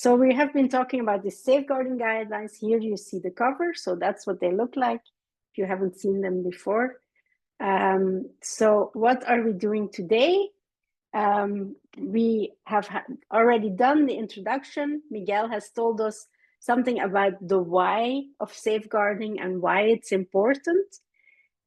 So we have been talking about the safeguarding guidelines. Here you see the cover, so that's what they look like if you haven't seen them before. So what are we doing today? We have already done the introduction. Miguel has told us something about the why of safeguarding and why it's important.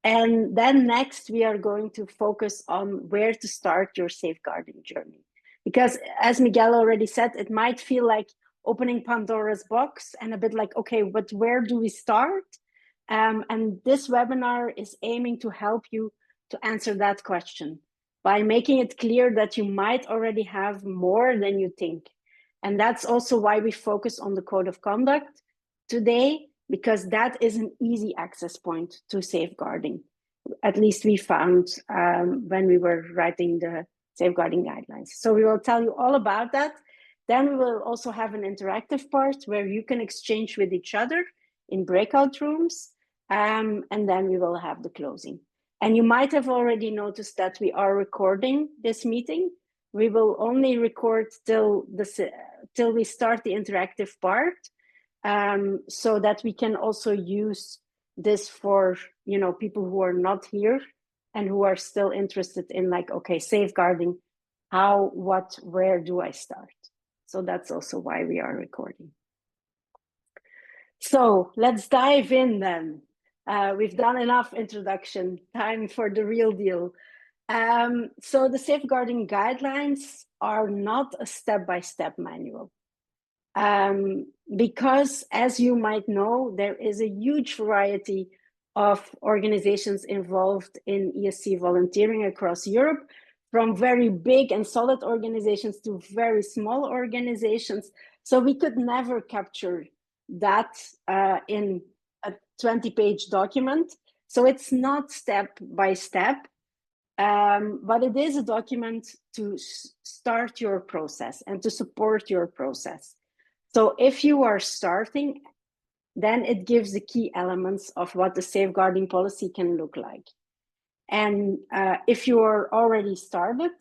And then next, we are going to focus on where to start your safeguarding journey. Because as Miguel already said, it might feel like opening Pandora's box and a bit like, okay, but where do we start? And this webinar is aiming to help you to answer that question by making it clear that you might already have more than you think. And that's also why we focus on the code of conduct today, because that is an easy access point to safeguarding. At least we found when we were writing the safeguarding guidelines. So we will tell you all about that. Then we will also have an interactive part where you can exchange with each other in breakout rooms. And then we will have the closing. And you might have already noticed that we are recording this meeting. We will only record till we start the interactive part, so that we can also use this for people who are not here and who are still interested in like, okay, safeguarding, how, what, where do I start? So that's also why we are recording. So let's dive in then. We've done enough introduction, time for the real deal. So the safeguarding guidelines are not a step-by-step manual. Because as you might know, there is a huge variety of organizations involved in ESC volunteering across Europe, from very big and solid organizations to very small organizations. So we could never capture that in a 20-page document. So it's not step by step, but it is a document to start your process and to support your process. So if you are starting, then it gives the key elements of what the safeguarding policy can look like. And if you are already started,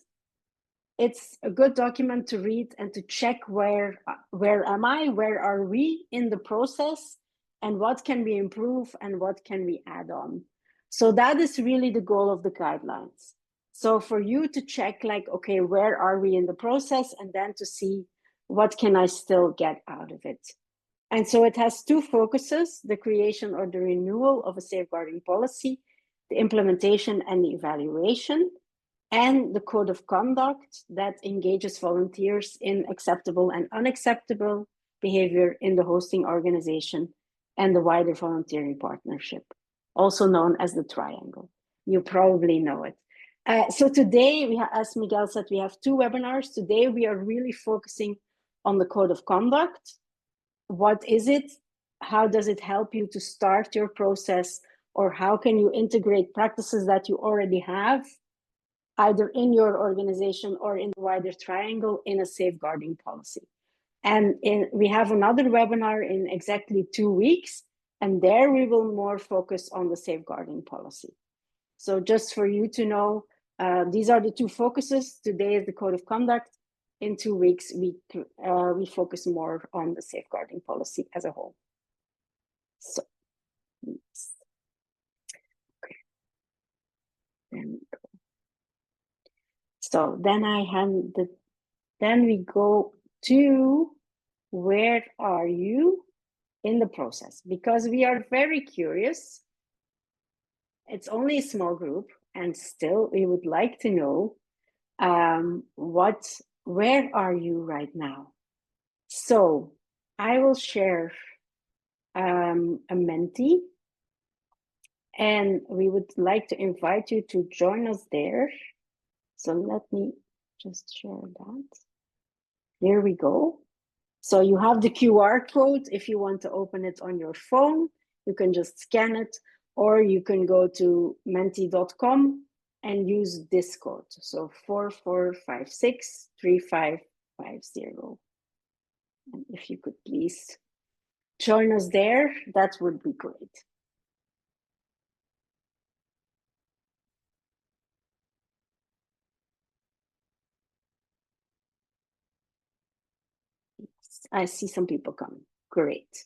it's a good document to read and to check where am I, where are we in the process, and what can we improve and what can we add on. So that is really the goal of the guidelines. So for you to check like, okay, where are we in the process, and then to see what can I still get out of it. And so it has two focuses: the creation or the renewal of a safeguarding policy, the implementation and the evaluation, and the code of conduct that engages volunteers in acceptable and unacceptable behavior in the hosting organization and the wider volunteering partnership, also known as the triangle. You probably know it. So today, as Miguel said, we have two webinars. Today, we are really focusing on the code of conduct. What is it? How does it help you to start your process? Or how can you integrate practices that you already have, either in your organization or in the wider triangle, in a safeguarding policy? And we have another webinar in exactly 2 weeks, and there we will more focus on the safeguarding policy. So just for you to know, these are the two focuses. Today is the code of conduct. In 2 weeks, we focus more on the safeguarding policy as a whole. So, okay. So then we go to where are you in the process? Because we are very curious. It's only a small group, and still we would like to know where are you right now? So I will share a Menti, and we would like to invite you to join us there. So let me just share that. Here we go. So you have the QR code. If you want to open it on your phone, you can just scan it, or you can go to menti.com and use this code. So 44563550. And if you could please join us there, that would be great. Yes. I see some people coming. Great.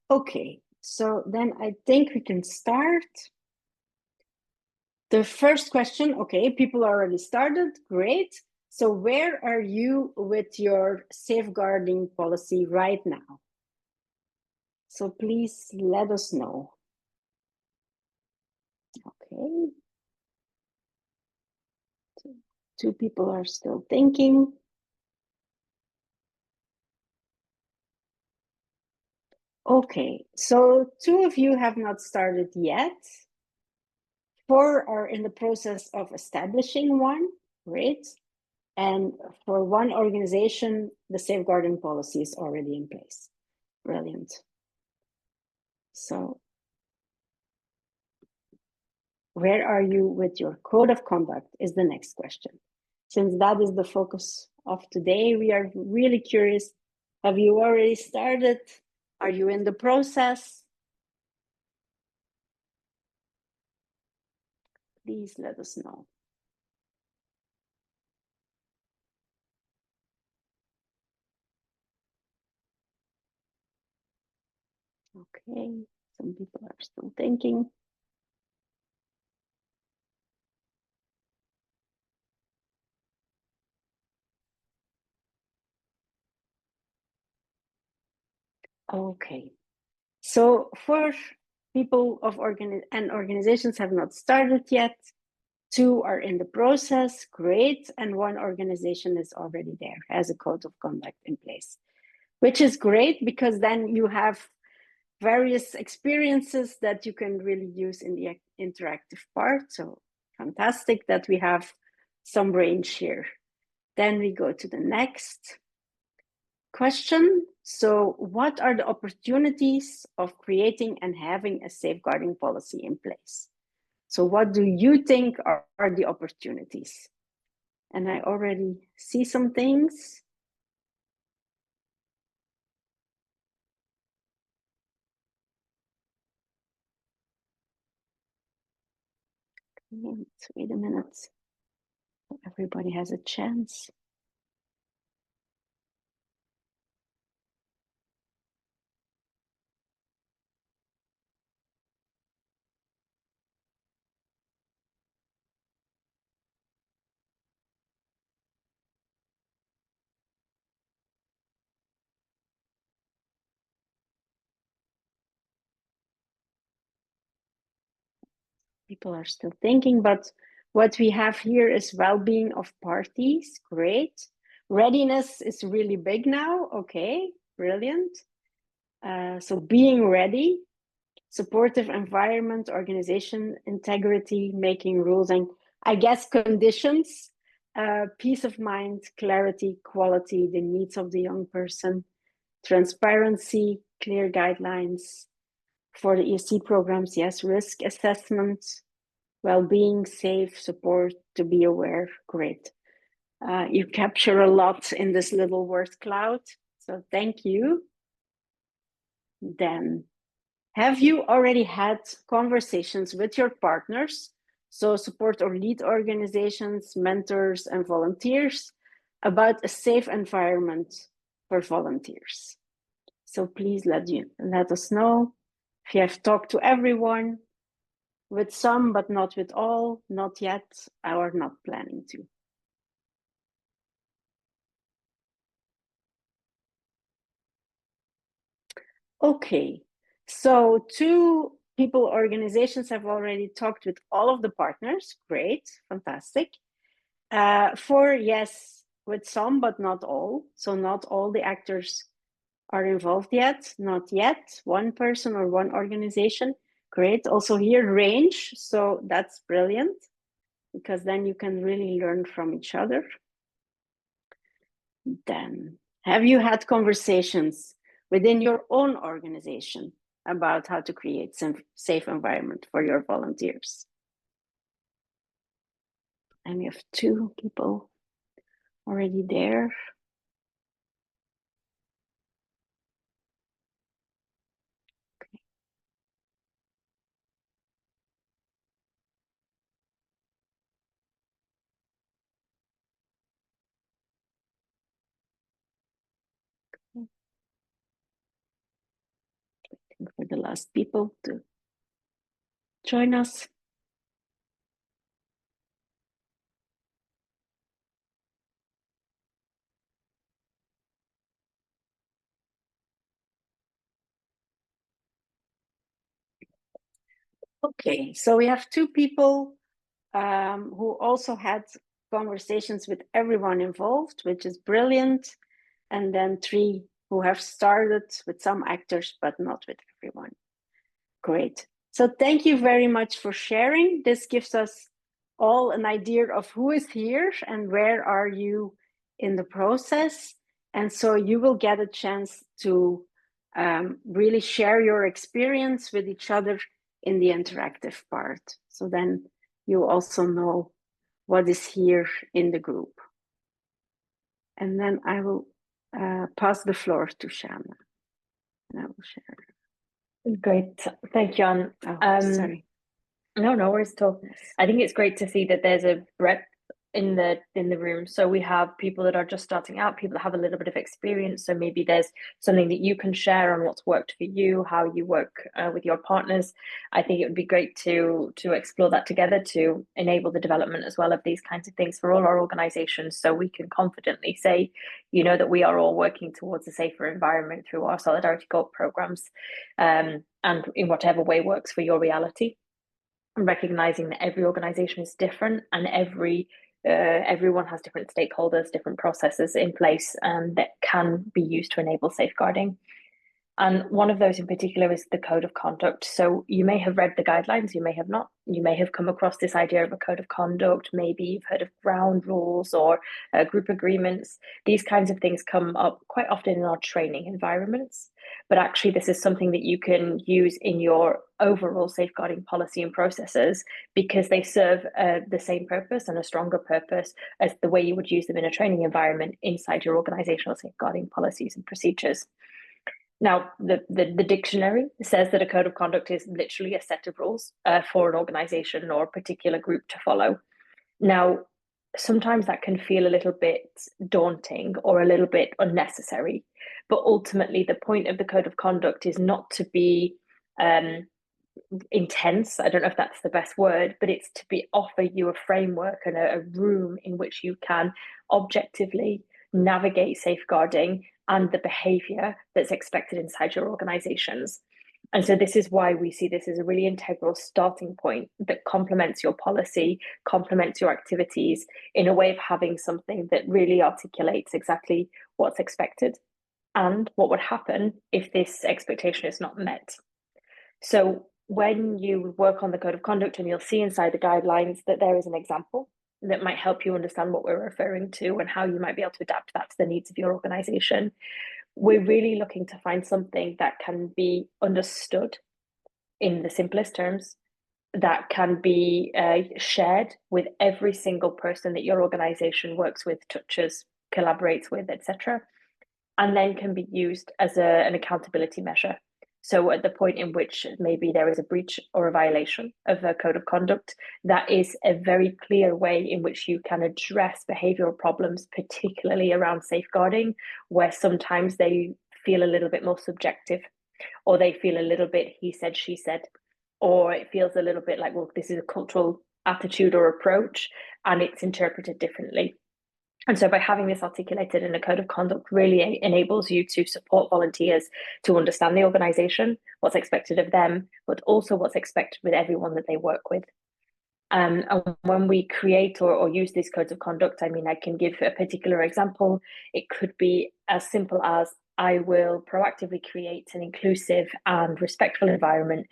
Okay, so then I think we can start. The first question, okay, people already started, great. So where are you with your safeguarding policy right now? So please let us know. Okay. Two people are still thinking. Okay, so two of you have not started yet. Four are in the process of establishing one, great. And for one organization, the safeguarding policy is already in place. Brilliant. So where are you with your code of conduct is the next question. Since that is the focus of today, we are really curious. Have you already started? Are you in the process? Please let us know. Okay, some people are still thinking. Okay, so for people of organizations have not started yet, two are in the process, great, and one organization is already there, has a code of conduct in place, which is great because then you have various experiences that you can really use in the interactive part. So fantastic that we have some range here. Then we go to the next question. So what are the opportunities of creating and having a safeguarding policy in place? So what do you think are the opportunities? And I already see some things. Let's wait a minute. Everybody has a chance. People are still thinking, but what we have here is well-being of parties. Great. Readiness is really big now. Okay, brilliant. So being ready, supportive environment, organization integrity, making rules, and I guess conditions, peace of mind, clarity, quality, the needs of the young person, transparency, clear guidelines for the ESC programs. Yes, risk assessment, well-being, safe, support, to be aware. Great. You capture a lot in this little word cloud. So thank you. Then, have you already had conversations with your partners, so support or lead organizations, mentors, and volunteers, about a safe environment for volunteers? So please let us know if you have talked to everyone, with some, but not with all, not yet, or not planning to. Okay, so two people, organizations have already talked with all of the partners. Great, fantastic. Four, yes, with some, but not all. So not all the actors are involved yet, not yet. One person or one organization. Great. Also here, range. So that's brilliant because then you can really learn from each other. Then, have you had conversations within your own organization about how to create some safe environment for your volunteers? And we have two people already there. waiting for the last people to join us. Okay, so we have two people who also had conversations with everyone involved, which is brilliant. And then three who have started with some actors, but not with everyone. Great. So thank you very much for sharing. This gives us all an idea of who is here and where are you in the process. And so you will get a chance to really share your experience with each other in the interactive part. So then you also know what is here in the group. And then I will pass the floor to Shana. And I will share. Great. Thank you, Anne. Sorry. No worries at all. Yes. I think it's great to see that there's a breadth in the room. So we have people that are just starting out, people that have a little bit of experience. So maybe there's something that you can share on what's worked for you, how you work with your partners. I think it would be great to explore that together to enable the development as well of these kinds of things for all our organizations, so we can confidently say, that we are all working towards a safer environment through our Solidarity Gold programs, and in whatever way works for your reality. Recognizing that every organization is different and everyone has different stakeholders, different processes in place that can be used to enable safeguarding. And one of those in particular is the code of conduct. So you may have read the guidelines, you may have not. You may have come across this idea of a code of conduct. Maybe you've heard of ground rules or group agreements. These kinds of things come up quite often in our training environments. But actually, this is something that you can use in your overall safeguarding policy and processes, because they serve the same purpose and a stronger purpose as the way you would use them in a training environment inside your organizational safeguarding policies and procedures. Now, the dictionary says that a code of conduct is literally a set of rules for an organization or a particular group to follow. Now, sometimes that can feel a little bit daunting or a little bit unnecessary, but ultimately the point of the code of conduct is not to be intense. I don't know if that's the best word, but it's to offer you a framework and a room in which you can objectively navigate safeguarding and the behavior that's expected inside your organizations. And so this is why we see this as a really integral starting point that complements your policy, complements your activities, in a way of having something that really articulates exactly what's expected and what would happen if this expectation is not met. So when you work on the code of conduct, and you'll see inside the guidelines that there is an example that might help you understand what we're referring to and how you might be able to adapt that to the needs of your organization. We're really looking to find something that can be understood in the simplest terms, that can be shared with every single person that your organization works with, touches, collaborates with, etc., and then can be used as an accountability measure. So at the point in which maybe there is a breach or a violation of a code of conduct, that is a very clear way in which you can address behavioral problems, particularly around safeguarding, where sometimes they feel a little bit more subjective, or they feel a little bit he said, she said, or it feels a little bit like, well, this is a cultural attitude or approach, and it's interpreted differently. And so by having this articulated in a code of conduct really enables you to support volunteers to understand the organization, what's expected of them, but also what's expected with everyone that they work with. And when we create or use these codes of conduct, I mean, I can give a particular example. It could be as simple as, I will proactively create an inclusive and respectful environment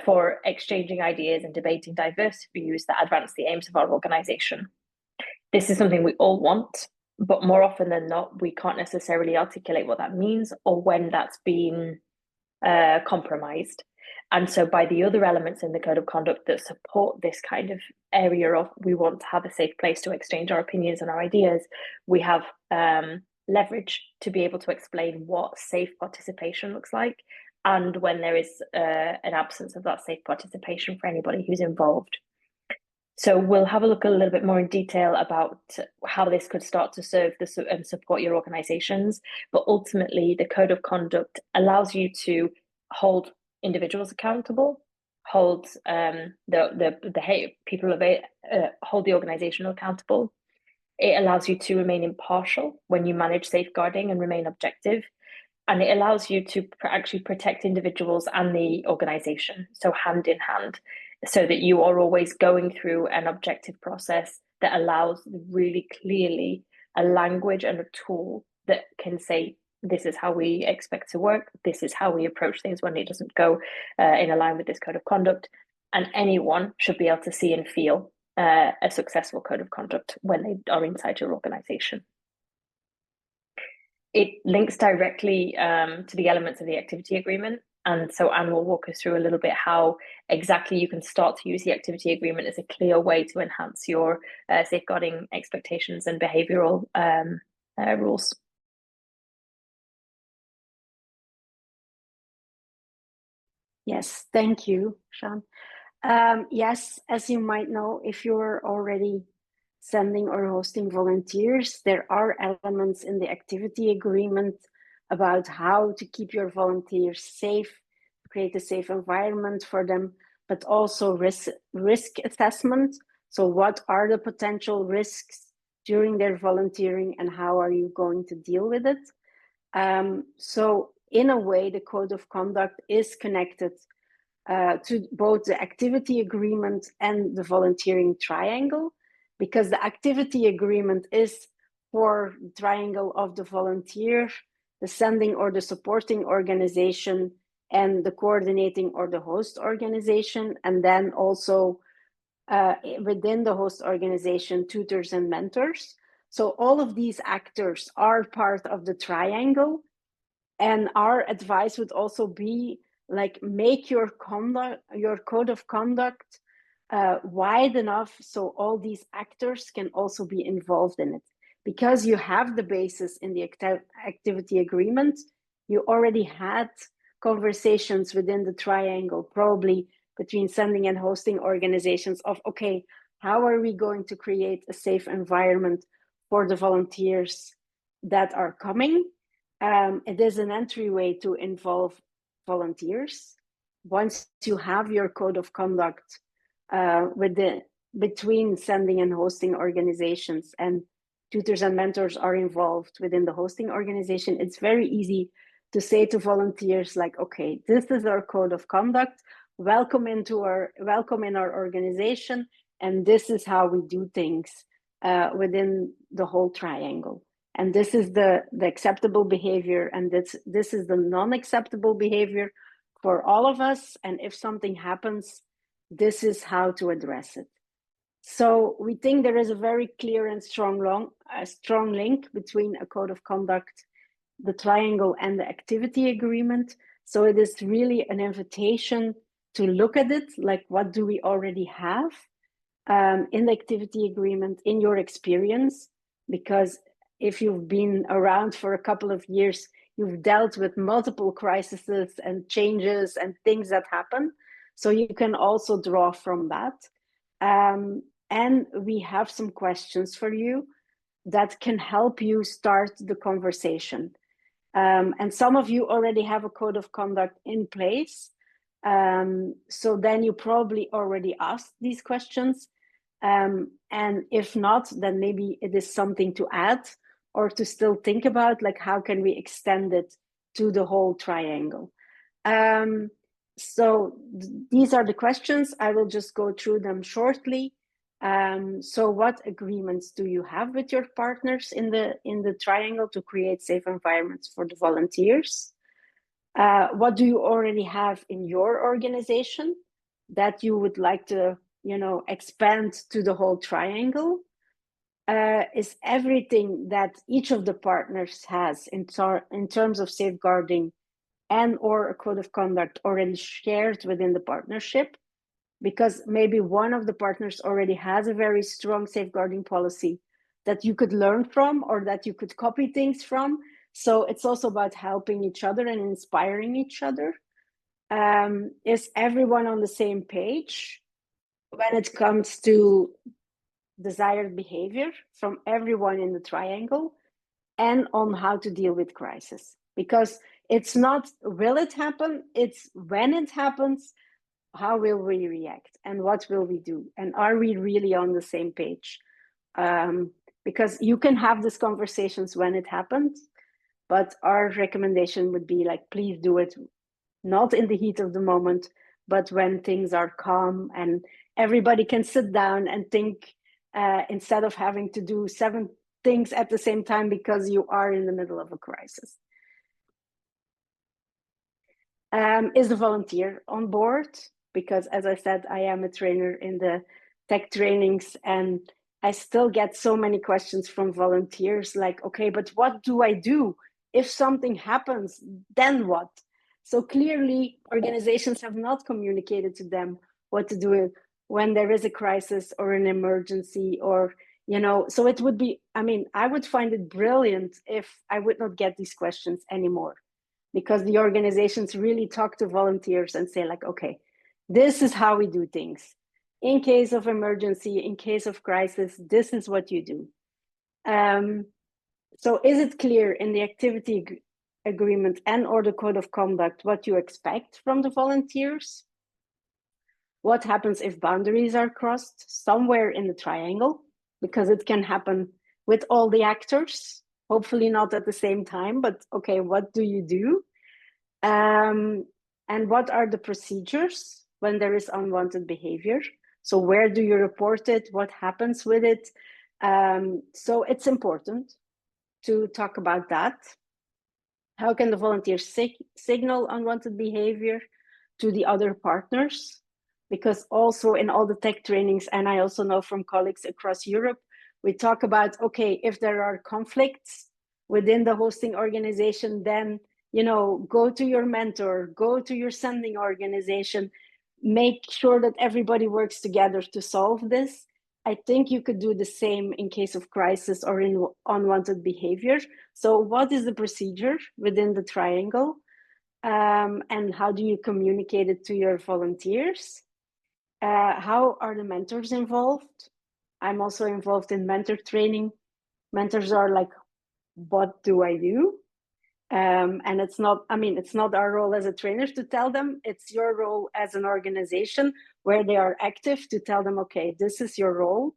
for exchanging ideas and debating diverse views that advance the aims of our organization. This is something we all want, but more often than not, we can't necessarily articulate what that means or when that's been compromised. And so by the other elements in the code of conduct that support this kind of area of, we want to have a safe place to exchange our opinions and our ideas, we have leverage to be able to explain what safe participation looks like, and when there is an absence of that safe participation for anybody who's involved. So we'll have a look a little bit more in detail about how this could start to serve and support your organizations. But ultimately, the code of conduct allows you to hold individuals accountable, hold the people hold the organization accountable. It allows you to remain impartial when you manage safeguarding and remain objective. And it allows you to actually protect individuals and the organization, so hand in hand, so that you are always going through an objective process that allows really clearly a language and a tool that can say, this is how we expect to work, this is how we approach things when it doesn't go in line with this code of conduct. And anyone should be able to see and feel a successful code of conduct when they are inside your organization. It links directly to the elements of the activity agreement. And so Anne will walk us through a little bit how exactly you can start to use the activity agreement as a clear way to enhance your safeguarding expectations and behavioral rules. Yes, thank you, Sean. Yes, as you might know, if you're already sending or hosting volunteers, there are elements in the activity agreement about how to keep your volunteers safe, create a safe environment for them, but also risk assessment. So what are the potential risks during their volunteering and how are you going to deal with it? So in a way, the code of conduct is connected to both the activity agreement and the volunteering triangle, because the activity agreement is for the triangle of the volunteer, the sending or the supporting organization, and the coordinating or the host organization, and then also within the host organization, tutors and mentors. So all of these actors are part of the triangle, and our advice would also be like make your code of conduct wide enough so all these actors can also be involved in it. Because you have the basis in the activity agreement, you already had conversations within the triangle, probably between sending and hosting organizations of, okay, how are we going to create a safe environment for the volunteers that are coming? It is an entryway to involve volunteers. Once you have your code of conduct between sending and hosting organizations, and tutors and mentors are involved within the hosting organization, it's very easy to say to volunteers like, okay, this is our code of conduct. Welcome in our organization, and this is how we do things within the whole triangle. And this is the acceptable behavior, and this is the non-acceptable behavior for all of us. And if something happens, this is how to address it. So we think there is a very clear and strong link between a code of conduct, the triangle, and the activity agreement. So it is really an invitation to look at it, like what do we already have in the activity agreement in your experience, because if you've been around for a couple of years, you've dealt with multiple crises and changes and things that happen. So you can also draw from that. And we have some questions for you that can help you start the conversation. And some of you already have a code of conduct in place. So then you probably already asked these questions. And if not, then maybe it is something to add or to still think about, like how can we extend it to the whole triangle. So these are the questions. I will just go through them shortly. So what agreements do you have with your partners in the triangle to create safe environments for the volunteers? What do you already have in your organization that you would like to, expand to the whole triangle? Is everything that each of the partners has in terms of safeguarding and or a code of conduct already shared within the partnership? Because maybe one of the partners already has a very strong safeguarding policy that you could learn from or that you could copy things from. So it's also about helping each other and inspiring each other. Is everyone on the same page? when it comes to desired behavior from everyone in the triangle and on how to deal with crisis. Because it's not will it happen, it's when it happens, how will we react and what will we do? And are we really on the same page? Because you can have these conversations when it happens, but our recommendation would be like, please do it not in the heat of the moment, but when things are calm and everybody can sit down and think instead of having to do 7 things at the same time because you are in the middle of a crisis. Is the volunteer on board? Because as I said, I am a trainer in the tech trainings and I still get so many questions from volunteers like, okay, but what do I do? If something happens, then what? So clearly organizations have not communicated to them what to do when there is a crisis or an emergency or, you know, so it would be, I mean, I would find it brilliant if I would not get these questions anymore, because the organizations really talk to volunteers and say like, okay, this is how we do things. In case of emergency, in case of crisis, this is what you do. So is it clear in the activity agreement and or the code of conduct what you expect from the volunteers? What happens if boundaries are crossed somewhere in the triangle? Because it can happen with all the actors, hopefully not at the same time, but okay, what do you do? And what are the procedures when there is unwanted behavior? So where do you report it? What happens with it? So it's important to talk about that. How can the volunteers signal unwanted behavior to the other partners? Because also in all the tech trainings, and I also know from colleagues across Europe, we talk about, okay, if there are conflicts within the hosting organization, then, you know, go to your mentor, go to your sending organization, make sure that everybody works together to solve this. I think you could do the same in case of crisis or in unwanted behavior. So what is the procedure within the triangle? And how do you communicate it to your volunteers? How are the mentors involved? I'm also involved in mentor training. Mentors are like, what do I do? And it's not, I mean, it's not our role as a trainer to tell them, it's your role as an organization where they are active to tell them, okay, this is your role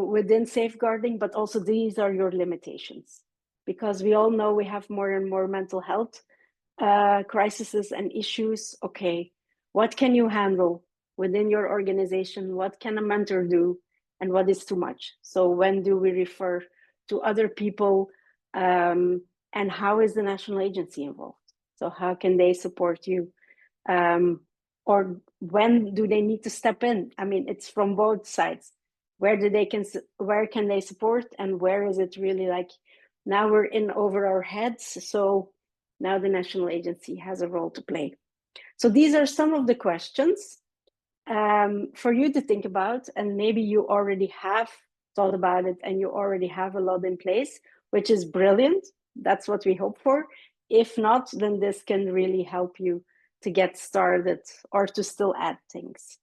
within safeguarding, but also these are your limitations. Because we all know we have more and more mental health crises and issues. Okay, what can you handle within your organization? What can a mentor do? And what is too much? So when do we refer to other people? And how is the national agency involved? So how can they support you? Or when do they need to step in? I mean, it's from both sides. Where can they support, and where is it really like now we're in over our heads? So now the national agency has a role to play. So these are some of the questions for you to think about, and maybe you already have thought about it and you already have a lot in place, which is brilliant. That's what we hope for. If not, then this can really help you to get started or to still add things.